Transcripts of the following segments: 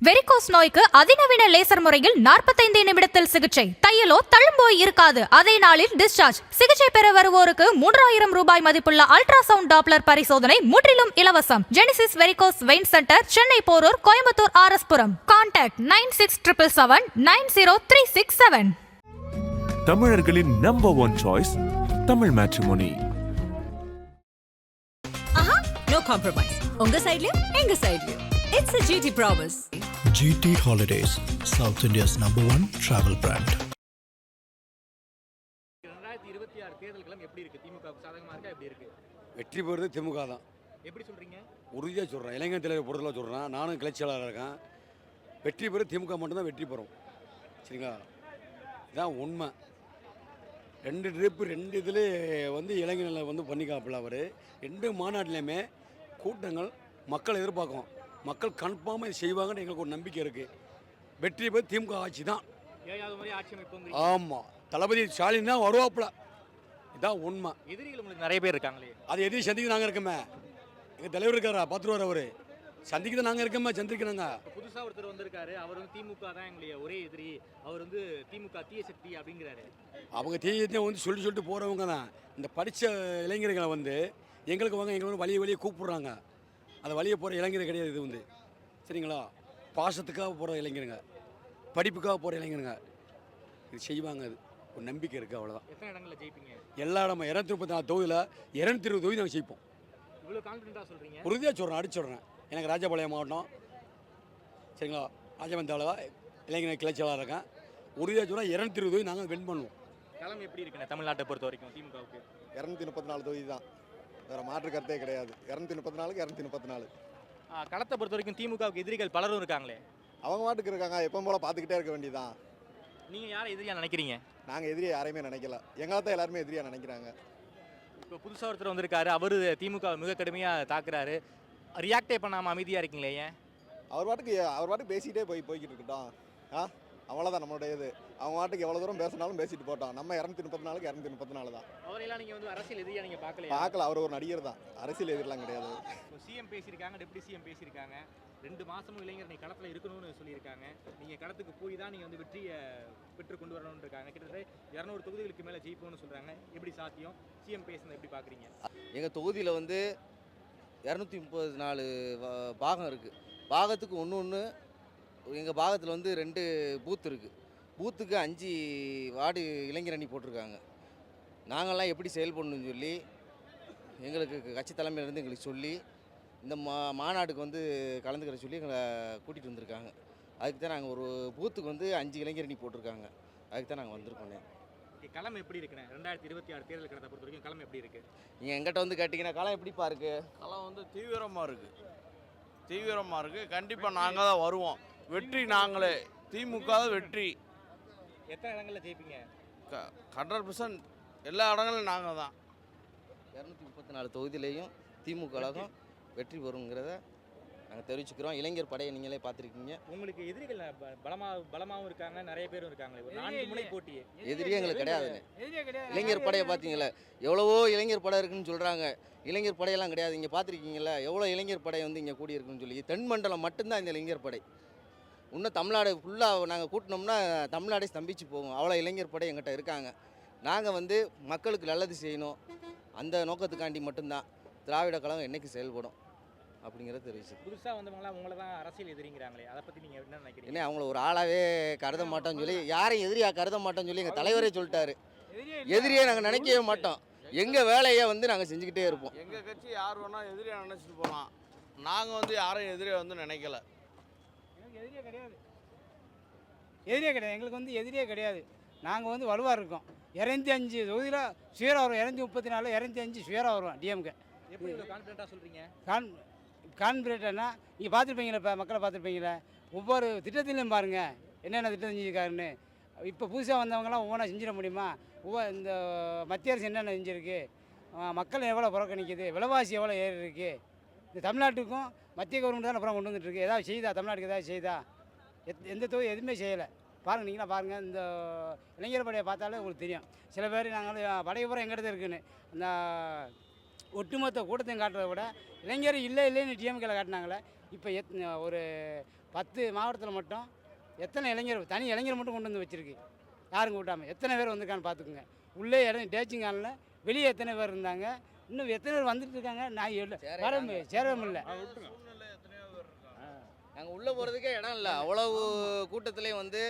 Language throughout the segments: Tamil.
வெரிகோஸ் நோய்க்கு அதிநவீன லேசர் முறையில் 45 நிமிடத்தில் சிகிச்சை. தையலோ தழும்போய் இருக்காது. அதே நாளில் டிஸ்சார்ஜ். சிகிச்சை பெற வருவோருக்கு 3000 ரூபாய் மதிப்புள்ள அல்ட்ராசவுண்ட் டாப்லர் பரிசோதனை முற்றிலும் இலவசம். Genesis varicose vein center, Chennai Porur, Coimbatore RS-புரம். கான்டாக்ட் 9677903667. தமிழர்களின் number one choice Tamil matrimony. No compromise. உங்க சைடுலயும் எங்க சைடுலயும். It's a GT promise. GT Holidays, South India's #1 travel brand. 2026 தேர்தல்களம் எப்படி இருக்கு? திமுகவுக்கு சாதகமா இருக்கா, எப்படி இருக்கு? வெற்றி பெறுறது திமுக தான். எப்படி சொல்றீங்க? உறுதியாக சொல்கிறேன். இளைஞர் தலைவர் பொறுத்தலாம் சொல்கிறேன். நானும் கிளர்ச்சியாளராக இருக்கேன். வெற்றி பெறும் திமுக மட்டும்தான் வெற்றி பெறும். சரிங்களா? இதுதான் உண்மை. 2 ட்ரிப்பு 2 இதில் இளைஞர்களை பண்ணிக்காப்பில் அவர் 2 மாநாட்டிலையுமே கூட்டங்கள் மக்கள் எதிர்பார்க்கும். மக்கள் கன்ஃபார்மாக இது செய்வாங்கன்னு எங்களுக்கு ஒரு நம்பிக்கை இருக்குது. வெற்றி பெறும் திமுக ஆட்சி தான். ஆமாம், தளபதி ஸ்டாலின் தான் வருவாப்புல. இதுதான் உண்மை. எதிரிகள் உங்களுக்கு நிறைய பேர் இருக்காங்களே, அது எதிரி சந்திக்க நாங்கள் இருக்கோமே. எங்கள் தலைவர் இருக்காரா, பார்த்துருவார். அவர் சந்திக்க தான் நாங்கள் இருக்கோமே, சந்திக்கிறாங்க. புதுசாக ஒருத்தர் வந்திருக்காரு, அவர் திமுக தான் எங்களுடைய ஒரே எதிரி, அவர் திமுக தீய சக்தி அப்படிங்கிறாரு. அவங்க தீயத்தை சொல்லிட்டு போகிறவங்க தான். இந்த படித்த இளைஞர்களை எங்களுக்கு வாங்க, எங்களுக்கு வழியை கூப்பிட்றாங்க. அந்த வழியை போகிற இளைஞர் கிடையாது. இது சரிங்களா, பாசத்துக்காக போகிற இளைஞருங்க, படிப்புக்காக போகிற இளைஞருங்க. இது செய்வாங்க. அது ஒரு நம்பிக்கை இருக்குது, அவ்வளோதான். எத்தனை இடங்களில் ஜெயிப்பீங்க? எல்லா இடமும் 234 தொகுதியில் 220 தொகுதி நாங்கள் ஜெயிப்போம். இவ்வளோ கான்ஃபிடென்ட்டாக சொல்கிறீங்க? உறுதியாக சொல்கிறேன், அடிச்சு சொல்கிறேன். எனக்கு ராஜபாளையம் மாவட்டம், சரிங்களா, ராஜமந்தாளவா இளைஞர் கிளர்ச்சியாளராக இருக்கேன். உறுதியாக சொல்கிறேன், 220 தொகுதி நாங்கள் வின் பண்ணுவோம். களம் எப்படி இருக்குண்ணே தமிழ்நாட்டை பொறுத்த வரைக்கும்? திமுகவுக்கு 234 தொகுதி தான், வேறு மாற்று கருத்தே கிடையாது. 234க்கு 234. களத்தை பொறுத்த வரைக்கும் திமுகவுக்கு எதிரிகள் பலரும் இருக்காங்களே. அவங்க மாட்டுக்கு இருக்காங்க, எப்போ போல பார்த்துக்கிட்டே இருக்க வேண்டியதான். நீங்கள் யாரை எதிரியாக நினைக்கிறீங்க? நாங்கள் எதிரியை யாரையுமே நினைக்கல, எங்களை தான் எல்லாருமே எதிரியாக நினைக்கிறாங்க. இப்போ புதுசாக ஒருத்தர் வந்திருக்காரு, அவர் திமுக மிக கடுமையாக தாக்குறாரு, ரியாக்டே பண்ணாமல் அமைதியாக இருக்கீங்களே, ஏன்? அவர் பாட்டுக்கு பேசிகிட்டே போய்கிட்டு இருக்கட்டும். அவ்வளோதான் நம்மளுடைய இது. அவங்க பாட்டுக்கு எவ்வளோ தூரம் பேசினாலும் பேசிட்டு போட்டோம். நம்ம 234க்கு 234 தான். அவரெல்லாம் நீங்கள் அரசியல் எதிரியாக நீங்கள் பார்க்கல. அவர் ஒரு நடிகர் தான், அரசியல் எதிரெலாம் கிடையாது. சிஎம் பேசியிருக்காங்க, டெப்டி சிஎம் பேசியிருக்காங்க, 2 மாதமும் இளைஞர் நீ களத்தில் இருக்கணும்னு சொல்லியிருக்காங்க. நீங்கள் களத்துக்கு போய் தான் நீங்கள் வெற்றியை பெற்று கொண்டு வரணும்னு இருக்காங்க. கிட்டத்தட்ட 200 தொகுதிகளுக்கு மேலே ஜெயிப்போம்னு சொல்கிறாங்க. எப்படி சாத்தியம்? சிஎம் பேசுனதை எப்படி பார்க்குறீங்க? எங்கள் தொகுதியில் 234 பாகம் இருக்குது. பாகத்துக்கு ஒன்று எங்கள் பாகத்தில் 2 பூத் இருக்குது. பூத்துக்கு 5 வார்டு இளைஞர் அணி போட்டிருக்காங்க. நாங்கள்லாம் எப்படி செயல்படணும்னு சொல்லி எங்களுக்கு கட்சி தலைமையிலேருந்து எங்களுக்கு சொல்லி இந்த மாநாட்டுக்கு கலந்துக்கிற சொல்லி எங்களை கூட்டிகிட்டு வந்திருக்காங்க. அதுக்கு தான் நாங்கள் ஒரு பூத்துக்கு 5 இளைஞர் அணி போட்டிருக்காங்க. அதுக்கு தான் நாங்கள் வந்திருக்கோண்ணே. களம் எப்படி இருக்குண்ணே? 2026 தேர்தல் களத்தை பொறுத்த வரைக்கும் களம் எப்படி இருக்குது? நீங்கள் எங்கிட்ட கேட்டிங்கன்னா களம் எப்படிப்பா இருக்குது? களம் தீவிரமாக இருக்குது. கண்டிப்பாக நாங்கள் தான் வருவோம். வெற்றி நாங்களே, திமுக வெற்றி. எத்தனை இடங்களில் ஜெயிப்பீங்க? 100% எல்லா இடங்களும் நாங்கள் தான். 234 தொகுதியிலையும் திமுக கழகம் வெற்றி பெறுங்கிறத நாங்கள் தெரிவிச்சுக்கிறோம். இளைஞர் படையை நீங்களே பார்த்துருக்கீங்க. உங்களுக்கு எதிரிகள் பலமாகவும் இருக்காங்க, நிறைய பேரும் இருக்காங்களே. ஒரு 4 முனை போட்டி. எதிரியே எங்களுக்கு கிடையாதுங்க. இளைஞர் படையை பார்த்தீங்களா, எவ்வளவோ இளைஞர் படை இருக்குன்னு சொல்கிறாங்க. இளைஞர் படையெல்லாம் கிடையாது. இங்கே பார்த்துருக்கீங்களா எவ்வளோ இளைஞர் படை இங்கே கூடி இருக்குன்னு சொல்லி. தென்மண்டலம் மட்டும்தான் இந்த இளைஞர் படை. இன்னும் தமிழ்நாடு ஃபுல்லாக நாங்கள் கூட்டினோம்னா தமிழ்நாடே ஸ்தம்பிச்சு போகும். அவ்வளோ இளைஞர் படை எங்கிட்ட இருக்காங்க. நாங்கள் மக்களுக்கு நல்லது செய்யணும், அந்த நோக்கத்துக்காண்டி மட்டும்தான் திராவிட கழகம் என்றைக்கு செயல்படும் அப்படிங்கிறத தெரிவிச்சு. புதுசாக வந்தவங்களாம் உங்களை தான் அரசியல் எதிரிங்கிறாங்களே, அதை பற்றி நீங்கள் என்ன நினைக்கிறீங்க? ஏன்னா அவங்கள ஒரு ஆளாகவே கருத மாட்டோம்னு சொல்லி, யாரையும் எதிரியாக கருத மாட்டோம்னு சொல்லி எங்கள் தலைவரே சொல்லிட்டாரு. எதிரியே நாங்கள் நினைக்கவே மாட்டோம். எங்கள் வேலையை நாங்கள் செஞ்சுக்கிட்டே இருப்போம். எங்கள் கட்சி யார் வேணால் எதிரியாக நினச்சிட்டு போகலாம். நாங்கள் யாரும் எதிரியாக நினைக்கல. எதிரியே கிடையாது. எங்களுக்கு எதிரியே கிடையாது. நாங்கள் வலுவாக இருக்கோம். 205 தொகுதியில் சுயராக வரும். 234 205 சுயராக வருவோம். டிஎம்கே. எப்படி கான்ஃபிடென்ட்டாக சொல்கிறீங்க? கான்ஃபிடென்ட்னா நீங்கள் பார்த்துருப்பீங்களா, இப்போ மக்களை பார்த்துருப்பீங்களா, ஒவ்வொரு திட்டத்திலையும் பாருங்கள் என்னென்ன திட்டம் செஞ்சுருக்காருன்னு. இப்போ புதுசாக வந்தவங்களாம் ஒவ்வொன்றா செஞ்சிட முடியுமா? இந்த மத்திய அரசு என்னென்ன செஞ்சுருக்கு, மக்கள் எவ்வளோ புறக்கணிக்குது, விலைவாசி எவ்வளோ ஏறி இருக்குது. இந்த தமிழ்நாட்டுக்கும் மத்திய கவர்மெண்ட் தான் அப்புறம் கொண்டு வந்துட்டுருக்கு. ஏதாவது செய்தா? தமிழ்நாட்டுக்கு ஏதாவது செய்தா? எந்த தொகுதி எதுவுமே செய்யலை. பாருங்கள், நீங்களாம் பாருங்கள். இந்த இளைஞர் படையை பார்த்தாலே உங்களுக்கு தெரியும். சில பேர் நாங்கள் படை பூரா எங்கிட்ட இருக்குன்னு அந்த ஒட்டுமொத்த கூட்டத்தையும் காட்டுறத விட இளைஞர் இல்லைன்னு டிஎம்கேல காட்டினாங்களே. இப்போ ஒரு 10 மாவட்டத்தில் மட்டும் எத்தனை இளைஞர் தனி இளைஞர் மட்டும் கொண்டு வந்து வச்சுருக்கு. யாரும் கூட்டாமல் எத்தனை பேர் வந்திருக்கான்னு பார்த்துக்குங்க. உள்ளே இடம் டேச்சிங் ஹாலில் வெளியே எத்தனை பேர் இருந்தாங்க, இன்னும் எத்தனை பேர் வந்துட்டு இருக்காங்க. நான் சேரவும் இல்லை. நாங்கள் உள்ளே போகிறதுக்கே இடம் இல்லை. அவ்வளவு கூட்டத்துலேயும் வந்து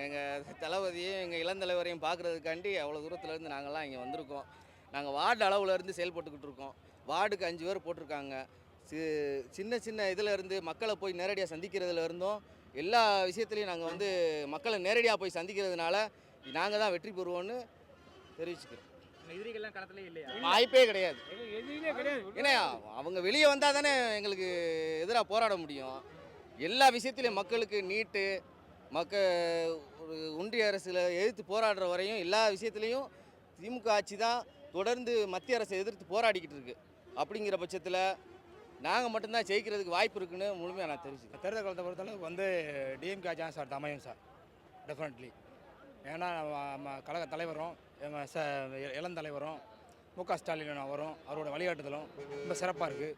எங்கள் தளபதியும் எங்கள் இளந்தலைவரையும் பார்க்குறதுக்காண்டி அவ்வளோ தூரத்துலேருந்து நாங்கள்லாம் இங்கே வந்திருக்கோம். நாங்கள் வார்டு அளவில் இருந்து செயல்பட்டுக்கிட்டு இருக்கோம். வார்டுக்கு 5 பேர் போட்டிருக்காங்க. சின்ன சின்ன இதில் இருந்து மக்களை போய் நேரடியாக சந்திக்கிறதுல இருந்தும் எல்லா விஷயத்துலையும் நாங்கள் வந்து மக்களை நேரடியாக போய் சந்திக்கிறதுனால நாங்கள் தான் வெற்றி பெறுவோன்னு தெரிவிச்சுக்கிறோம். எதிரிகள்லாம் களத்திலே இல்லையா? வாய்ப்பே கிடையாது. எதுவுமே கிடையாது. ஏன்னா அவங்க வெளியே வந்தால் தானே எங்களுக்கு எதிராக போராட முடியும். எல்லா விஷயத்துலையும் மக்களுக்கு நீட்டு ஒரு ஒன்றிய அரசில் எதிர்த்து போராடுற வரையும் எல்லா விஷயத்துலையும் திமுக ஆட்சி தான் தொடர்ந்து மத்திய அரசை எதிர்த்து போராடிக்கிட்டு இருக்கு. அப்படிங்கிற பட்சத்தில் நாங்கள் மட்டும்தான் ஜெயிக்கிறதுக்கு வாய்ப்பு இருக்குன்னு முழுமையாக நான் தெரிஞ்சுக்கிறேன். தேர்தல் காலத்தை பொறுத்தளவுக்கு வந்து டிஎம்கே சான்ஸ் சார் அமையும் சார், டெஃபினெட்லி. ஏன்னா நம்ம கழக தலைவரும் இளம் தலைவரும் முக ஸ்டாலின் வரும், அவரோட வழிகாட்டுதலும் ரொம்ப சிறப்பாக இருக்குது.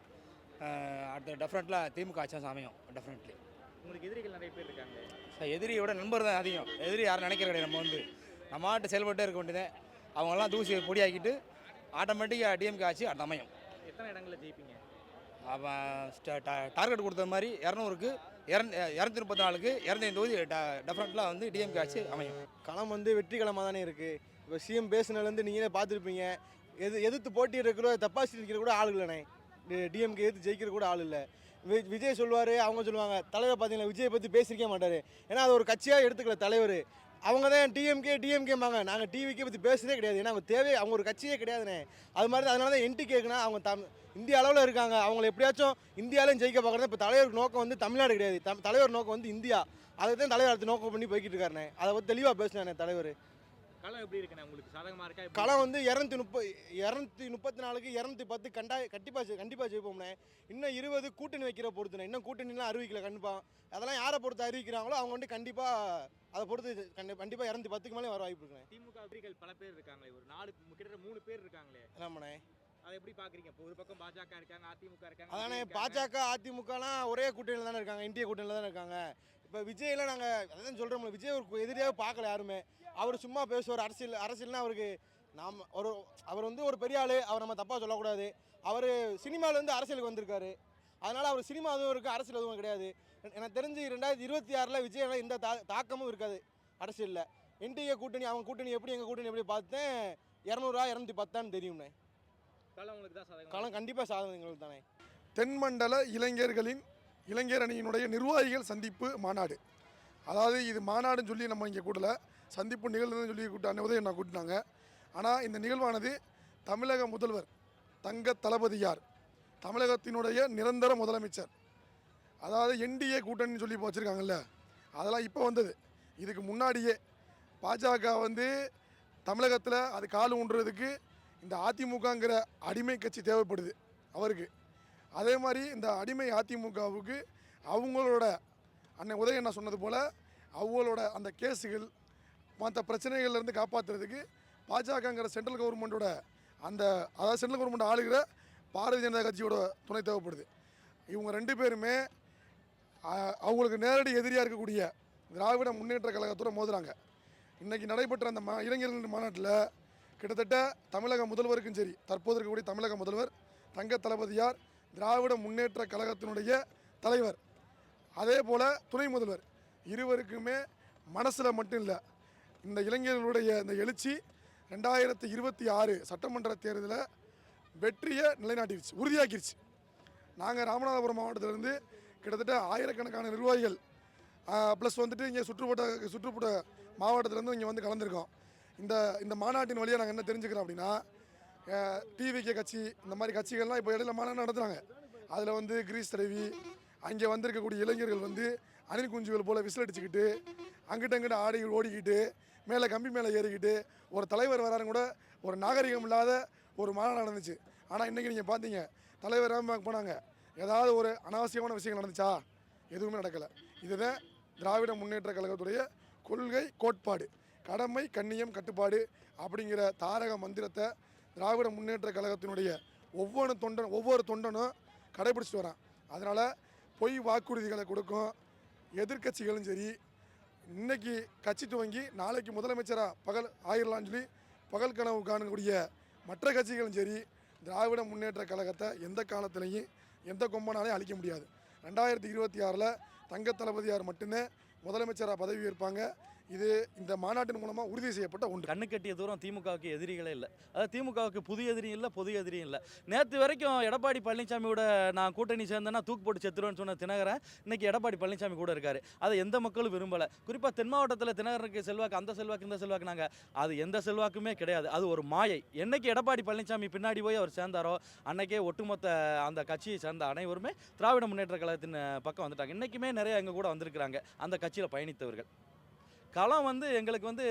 அடுத்த டெஃபினெட்லாக திமுக சான்ஸ் அமையும் டெஃபினெட்லி. உங்களுக்கு எதிரிகள் நிறைய பேர் இருக்காங்க சார். எதிரியோட நண்பர் தான் அதிகம். எதிரி யாரும் நினைக்கிற கிடையாது. நம்ம வந்து நம்ம ஆட்டு செயல்பட்டே இருக்க வேண்டியதே. அவங்கெல்லாம் தூசி பொடியாக்கிட்டு ஆட்டோமேட்டிக்காக டிஎம்கே ஆச்சு அது அமையும். எத்தனை இடங்களில் ஜெயிப்பீங்க? டார்கெட் கொடுத்த மாதிரி 200க்கு 234க்கு 205 தொகுதி டெஃபினெட்லாக வந்து டிஎம்கே ஆச்சு அமையும். களம் வந்து வெற்றி களமாக தானே இருக்குது. இப்போ சிஎம் பேசுனதுலேருந்து நீங்களே பார்த்துருப்பீங்க. எதிர்த்து போட்டி இருக்கிற தப்பாசி இருக்கிற கூட ஆள் இல்லைண்ணே. டிஎம்கே எதிர்த்து ஜெயிக்கிற கூட ஆள் இல்லை. விஜய் சொல்லுவார், அவங்க சொல்லுவாங்க. தலைவர் பார்த்தீங்களா, விஜயை பற்றி பேசியிருக்க மாட்டார். ஏன்னா அது ஒரு கட்சியாக எடுத்துக்கல தலைவர். அவங்க தான் டிஎம்கேம்பாங்க. நாங்கள் டிவிக்கே பற்றி பேசுகிறதே கிடையாது. ஏன்னா அவங்க தேவை, அவங்க ஒரு கட்சியே கிடையாதுண்ணே. அது மாதிரி தான். அதனால தான் என்டிகேக்குன்னா அவங்க இந்திய அளவில் இருக்காங்க. அவங்கள எப்படியாச்சும் இந்தியாவிலையும் ஜெயிக்க பார்க்குறது. இப்போ தலைவர் நோக்கம் வந்து தமிழ்நாடு கிடையாது. தலைவர் நோக்கம் வந்து இந்தியா. அதை தான் தலைவர் அடுத்து நோக்கம் பண்ணி போய்கிட்டு இருக்காருண்ணே. அதை பற்றி தெளிவாக பேசினாண்ணே தலைவர். களம் எப்படி இருக்குண்ணே? உங்களுக்கு சாதகமாக இருக்கா? களம் வந்து 234க்கு 210 கண்டிப்பாக ஜெயிப்போம்ண்ணே. இன்னும் 20 கூட்டணி வைக்கிற பொறுத்துண்ணே. இன்னும் கூட்டணிலாம் அறிவிக்கல கண்டிப்பாக. அதெல்லாம் யாரை பொறுத்து அறிவிக்கிறாங்களோ அவங்க வந்து கண்டிப்பாக அதை பொறுத்து கண்டிப்பாக 210க்கு மேலே வர வாய்ப்பு இருக்குண்ணே. திமுக எதிரிகள் பல பேர் இருக்காங்களே, ஒரு 4 கிட்டத்தட்ட 3 பேர் இருக்காங்களே. ஆமாண்ணே. அதை எப்படி பார்க்குறீங்க? இப்போ ஒரு பக்கம் பாஜக இருக்காங்க, அதிமுக இருக்காங்க. அதானே, பாஜக அதிமுகலாம் ஒரே கூட்டணியில் தானே இருக்காங்க, இந்திய கூட்டணியில் தானே இருக்காங்க. இப்போ விஜயெல்லாம் நாங்கள் அதான் சொல்கிறோம்ல, விஜய் ஒரு எதிரியாக பார்க்கல யாருமே. அவர் சும்மா பேசுவார். அரசியல்னா அவருக்கு அவர் வந்து ஒரு பெரிய ஆள். அவர் நம்ம தப்பாக சொல்லக்கூடாது. அவர் சினிமாவிலேருந்து அரசியலுக்கு வந்திருக்காரு. அதனால் அவர் சினிமா எதுவும் இருக்குது, அரசியல் எதுவும் கிடையாது. எனக்கு தெரிஞ்சு 2026 விஜய் எந்த தாக்கமும் இருக்காது அரசியலில். என்டிஏ கூட்டணி அவங்க கூட்டணி எப்படி எங்கள் கூட்டணி எப்படி பார்த்தேன் 200 210 தெரியும்ண்ணே. களம் கண்டிப்பாக சாதனை எங்களுக்கு தானே. தென்மண்டல இளைஞர் அணியினுடைய நிர்வாகிகள் சந்திப்பு மாநாடு. அதாவது இது மாநாடுன்னு சொல்லி நம்ம இங்கே கூட்டல, சந்திப்பு நிகழ்வுன்னு சொல்லி உதயம் நான் கூட்டினாங்க. ஆனால் இந்த நிகழ்வானது தமிழக முதல்வர் தங்க தளபதியார், தமிழகத்தினுடைய நிரந்தர முதலமைச்சர், அதாவது என்டிஏ கூட்டணின்னு சொல்லி இப்போ வச்சுருக்காங்கல்ல, அதெல்லாம் இப்போ வந்தது. இதுக்கு முன்னாடியே பாஜக வந்து தமிழகத்தில் அது கால் ஊன்றதுக்கு இந்த அதிமுகங்கிற அடிமை கட்சி தேவைப்படுது அவருக்கு. அதே மாதிரி இந்த அடிமை அதிமுகவுக்கு அவங்களோட அன்னை உதயம் நான் சொன்னது போல் அவங்களோட அந்த கேஸுகள் மற்ற பிரச்சனைகள்லேருந்து காப்பாற்றுறதுக்கு பாஜகங்கிற சென்ட்ரல் கவர்மெண்ட்டோட அதாவது சென்ட்ரல் கவர்மெண்ட் ஆளுகிற பாரதிய ஜனதா கட்சியோட துணை தேவைப்படுது. இவங்க 2 பேருமே அவங்களுக்கு நேரடி எதிரியாக இருக்கக்கூடிய திராவிட முன்னேற்ற கழகத்தோட மோதுறாங்க. இன்றைக்கி நடைபெற்ற அந்த இளைஞர்கள் மாநாட்டில் கிட்டத்தட்ட தமிழக முதல்வருக்கும் சரி, தற்போது இருக்கக்கூடிய தமிழக முதல்வர் தங்க தளபதியார் திராவிட முன்னேற்ற கழகத்தினுடைய தலைவர், அதே போல் துணை முதல்வர் இருவருக்குமே மனசில் மட்டும் இல்லை, இந்த இளைஞர்களுடைய இந்த எழுச்சி 2026 சட்டமன்ற தேர்தலில் வெற்றியை நிலைநாட்டிடுச்சு, உறுதியாக்கிடுச்சு. நாங்கள் ராமநாதபுரம் மாவட்டத்திலேருந்து கிட்டத்தட்ட ஆயிரக்கணக்கான நிர்வாகிகள் ப்ளஸ் வந்துட்டு இங்கே சுற்றுப்புற மாவட்டத்திலேருந்து இங்கே வந்து கலந்துருக்கோம். இந்த மாநாட்டின் வழியாக நாங்கள் என்ன தெரிஞ்சுக்கிறோம் அப்படின்னா, டிவிகே கட்சி இந்த மாதிரி கட்சிகள்லாம் இப்போ இடையில மாநாடு நடத்துகிறாங்க. அதில் வந்து கிரீஸ் தலைவி அங்கே வந்திருக்கக்கூடிய இளைஞர்கள் வந்து அணில் குஞ்சுகள் போல் விசில் அடிச்சுக்கிட்டு அங்கிட்ட ஆடி ஓடிக்கிட்டு மேலே கம்பி மேலே ஏறிக்கிட்டு ஒரு தலைவர் வராருன்னு கூட ஒரு நாகரிகம் இல்லாத ஒரு மாநாடு நடந்துச்சு. ஆனால் இன்றைக்கி நீங்கள் பார்த்தீங்க, தலைவர் ராம்பாக் போனாங்க, ஏதாவது ஒரு அனாவசியமான விஷயங்கள் நடந்துச்சா? எதுவுமே நடக்கலை. இதுதான் திராவிட முன்னேற்ற கழகத்துடைய கொள்கை கோட்பாடு. கடமை கண்ணியம் கட்டுப்பாடு அப்படிங்கிற தாரக மந்திரத்தை திராவிட முன்னேற்ற கழகத்தினுடைய ஒவ்வொரு தொண்டனும் கடைபிடிச்சிட்டு வரான். அதனால் பொய் வாக்குறுதிகளை கொடுக்கும், எதிர்க்கட்சிகளும் சரி, இன்னைக்கு கட்சி துவங்கி நாளைக்கு முதலமைச்சராக பகல் ஆயிரலாம்னு சொல்லி பகல் கனவு காணக்கூடிய மற்ற கட்சிகளும் சரி, திராவிட முன்னேற்ற கழகத்தை எந்த காலத்திலையும் எந்த கொம்பனாலையும் அழிக்க முடியாது. 2026 தங்க தளபதியார் மட்டுமே முதலமைச்சராக பதவி ஏற்பாங்க. இது இந்த மாநாட்டின் மூலமாக உறுதி செய்யப்பட்ட ஒன்று. கண்ணு கட்டிய தூரம் திமுகவுக்கு எதிரிகளே இல்லை. அதாவது திமுகவுக்கு புது எதிரியும் இல்லை, பொது எதிரியும் இல்லை. நேற்று வரைக்கும் எடப்பாடி பழனிசாமியோட நான் கூட்டணி சேர்ந்தேன்னா தூக்கு போட்டு செத்துருவேன்னு சொன்ன தினகரன் இன்னைக்கு எடப்பாடி பழனிசாமி கூட இருக்காரு. அதை எந்த மக்களும் விரும்பலை. குறிப்பாக தென் மாவட்டத்தில் தினகரனுக்கு செல்வாக்கு, அந்த செல்வாக்கு இந்த செல்வாக்கு, நாங்கள் அது எந்த செல்வாக்குமே கிடையாது. அது ஒரு மாயை. என்னைக்கு எடப்பாடி பழனிசாமி பின்னாடி போய் அவர் சேர்ந்தாரோ அன்னைக்கே ஒட்டுமொத்த அந்த கட்சியை சேர்ந்த அனைவருமே திராவிட முன்னேற்ற கழகத்தின் பக்கம் வந்துட்டாங்க. இன்றைக்குமே நிறைய எங்கள் கூட வந்திருக்கிறாங்க அந்த கட்சியில் பயணித்தவர்கள். களம் வந்து எங்களுக்கு வந்து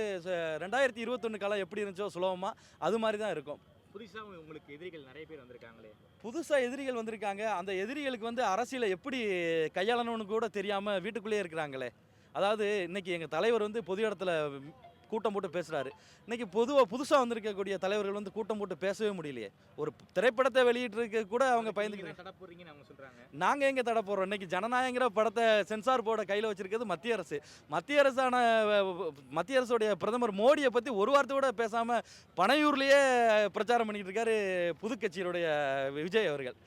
2021 களம் எப்படி இருந்துச்சோ சுலபமாக அது மாதிரி தான் இருக்கும். புதுசாக உங்களுக்கு எதிரிகள் நிறைய பேர் வந்திருக்காங்களே. புதுசாக எதிரிகள் வந்திருக்காங்க. அந்த எதிரிகளுக்கு வந்து அரசியலை எப்படி கையாளணும்னு கூட தெரியாமல் வீட்டுக்குள்ளேயே இருக்கிறாங்களே. அதாவது இன்றைக்கி எங்கள் தலைவர் வந்து பொது இடத்துல கூட்டம் போட்டு பேசுகிறாரு. இன்றைக்கி புதுசாக வந்திருக்கக்கூடிய தலைவர்கள் வந்து கூட்டம் போட்டு பேசவே முடியலையே. ஒரு திரைப்படத்தை வெளியிட்டிருக்க கூட அவங்க பயந்துக்கிறாங்க. தடை போடுறீங்கன்னு அவங்க சொல்கிறாங்க. நாங்கள் எங்கே தடை போடுறோம்? இன்றைக்கி ஜனநாயகங்கிற படத்தை சென்சார் போர்டை கையில் வச்சுருக்கிறது மத்திய அரசு. மத்திய அரசுடைய பிரதமர் மோடியை பற்றி ஒரு வார்த்தை கூட பேசாமல் பனையூர்லேயே பிரச்சாரம் பண்ணிக்கிட்டு இருக்காரு புதுக்கட்சியினுடைய விஜய் அவர்கள்.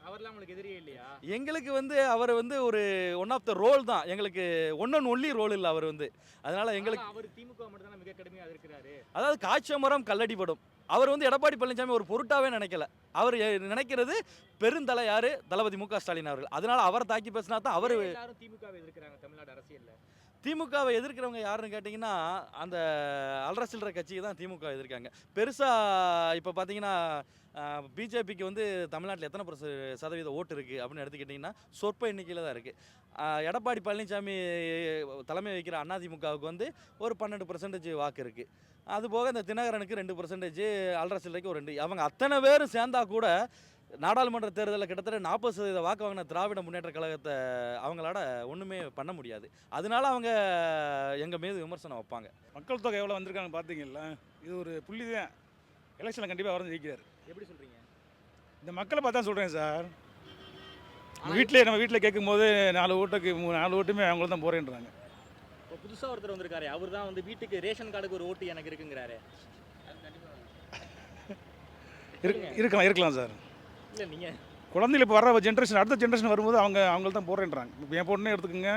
அவர்லாம் உங்களுக்கு எதிரியே இல்லையா? எங்களுக்கு வந்து அவர் வந்து ஒரு ஒன் ஆஃப் த ரோல் தான். எங்களுக்கு ஒன் அண்ட் ஒன்லி ரோல் இல்லை அவர் வந்து. அதனால எங்களுக்கு அவர் திமுக மட்டும் தான் மிக கடுமையாக இருக்கிறாரு. அதாவது காய்ச்ச மரம் கல்லடிபடும். அவர் வந்து எடப்பாடி பழனிசாமி ஒரு பொருட்டாவே நினைக்கல. அவர் நினைக்கிறது பெருந்தலை யாரு? தளபதி மு க ஸ்டாலின் அவர்கள். அதனால அவரை தாக்கி பேசினா தான் அவர். எல்லாரும் திமுகவை எதிர்க்கிறாங்க தமிழ்நாடு அரசியல்ல. திமுகவை எதிர்க்கிறவங்க யாருன்னு கேட்டிங்கன்னா அந்த அல்ற சில்லற கட்சிக்கு தான் திமுக எதிர்க்காங்க. பெருசாக இப்போ பார்த்தீங்கன்னா பிஜேபிக்கு வந்து தமிழ்நாட்டில் எத்தனை சதவீத ஓட்டு இருக்குது அப்படின்னு எடுத்துக்கிட்டிங்கன்னா சொற்ப எண்ணிக்கையில் தான் இருக்குது. எடப்பாடி பழனிசாமி தலைமை வைக்கிற அதிமுகவுக்கு வந்து ஒரு 12% வாக்கு இருக்குது. அதுபோக இந்த தினகரனுக்கு 2%, அல்ற சில்லறைக்கு ஒரு 2. அவங்க அத்தனை பேரும் சேர்ந்தா கூட நாடாளுமன்ற தேர்தலில் கிட்டத்தட்ட 40% வாக்கு வாங்கின திராவிட முன்னேற்ற கழகத்தை அவங்களால ஒன்றுமே பண்ண முடியாது. அதனால அவங்க எங்கள் மீது விமர்சனம் வைப்பாங்க. மக்கள் தொகை எவ்வளோ வந்திருக்காங்க பார்த்தீங்களா? இது ஒரு புள்ளி தான். எலெக்ஷனில் கண்டிப்பாக அவர் ஜெயிக்கிறார். எப்படி சொல்கிறீங்க? இந்த மக்களை பார்த்தா சொல்கிறேன் சார். நம்ம வீட்டில் கேட்கும்போது 4 ஓட்டுமே அவங்கள தான் போகிறேன்றாங்க. இப்போ புதுசாக ஒருத்தர் வந்திருக்காரு. அவர் தான் வந்து வீட்டுக்கு ரேஷன் கார்டுக்கு ஒரு ஓட்டு எனக்கு இருக்குங்கிறாரு. இருக்கலாம் சார். இல்லை நீங்கள் குழந்தைகள் இப்போ வர ஜென்ரேஷன், அடுத்த ஜென்ரேஷன் வரும்போது அவங்கள தான் போகிறேன்றாங்க. இப்போ என் பொண்ணே எடுத்துக்கோங்க,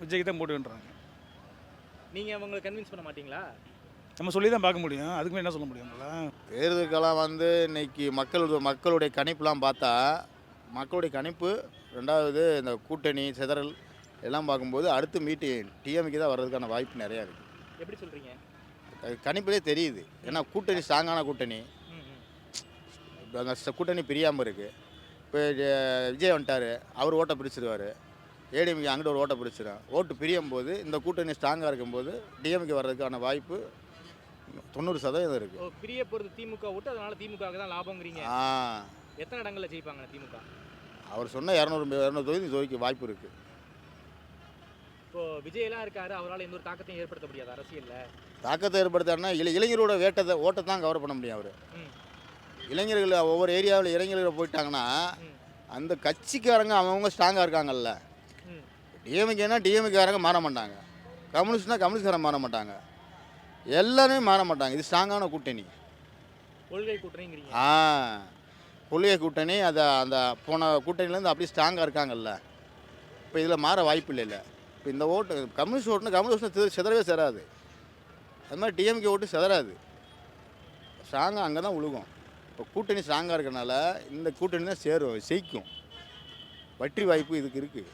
விஜய்க்கு தான் போட்டுன்றாங்க. நீங்கள் அவங்களை கன்வின்ஸ் பண்ண மாட்டீங்களா? நம்ம சொல்லி தான் பார்க்க முடியும். அதுக்குமே என்ன சொல்ல முடியுங்களா? தேர்தலுக்கெல்லாம் வந்து இன்னைக்கு மக்களுடைய கணிப்புலாம் பார்த்தா, மக்களுடைய கணிப்பு 2வது இந்த கூட்டணி சிதறல் எல்லாம் பார்க்கும்போது அடுத்து டிஎம்கே தான் வர்றதுக்கான வாய்ப்பு நிறையா இருக்குது. எப்படி சொல்கிறீங்க? கணிப்பிலே தெரியுது. ஏன்னா கூட்டணி ஸ்ட்ராங்கான கூட்டணி. அந்த கூட்டணி பிரியாமல் இருக்குது. இப்போ விஜய் வந்துட்டார், அவர் ஓட்டை பிரிச்சிருவார். ஏடிஎம்கே அங்கிட்ட ஒரு ஓட்டை பிரிச்சிடும். ஓட்டு பிரியும் போது இந்த கூட்டணி ஸ்ட்ராங்காக இருக்கும்போது டிஎம்கே வர்றதுக்கான வாய்ப்பு 90% இருக்குது. பிரிய போகிறது திமுக ஓட்டு, அதனால திமுக தான் லாபங்கிறீங்க. எத்தனை இடங்களில் ஜெயிப்பாங்க திமுக? அவர் சொன்ன 200 தொகுதிக்கு வாய்ப்பு இருக்குது. இப்போ விஜயெல்லாம் இருக்காரு, அவரால் எந்த ஒரு தாக்கத்தையும் ஏற்படுத்த முடியாது அரசியலில். தாக்கத்தை ஏற்படுத்தாருன்னா இளைஞரோட ஓட்டை தான் கவர் பண்ண முடியும். அவர் இளைஞர்கள் ஒவ்வொரு ஏரியாவில் இளைஞர்கள் போயிட்டாங்கன்னா அந்த கட்சிக்காரங்க அவங்க ஸ்ட்ராங்காக இருக்காங்கல்ல. டிஎம்கேனா டிஎம்கேக்காரங்க மாற மாட்டாங்க, கம்யூனிஸ்ட்னா கம்யூனிஸ்ட்காரங்க மாற மாட்டாங்க, எல்லாருமே மாற மாட்டாங்க. இது ஸ்ட்ராங்கான கூட்டணி, கொள்கை கூட்டணிங்கிறீங்க. கொள்கை கூட்டணி. அந்த போன கூட்டணியிலேருந்து அப்படியே ஸ்ட்ராங்காக இருக்காங்கல்ல. இப்போ இதில் மாற வாய்ப்பு இல்லை. இப்போ இந்த ஓட்டு கம்யூனிஸ்ட் ஓட்டுனா சிதறவே சேராது. அது மாதிரி டிஎம்கே ஓட்டு சிதறாது, ஸ்ட்ராங்காக அங்கே தான் உழுகும். இப்போ கூட்டணி ஸ்ட்ராங்காக இருக்கிறனால இந்த கூட்டணி தான் ஜெயிக்கும். வெற்றி வாய்ப்பு இதுக்கு இருக்குது.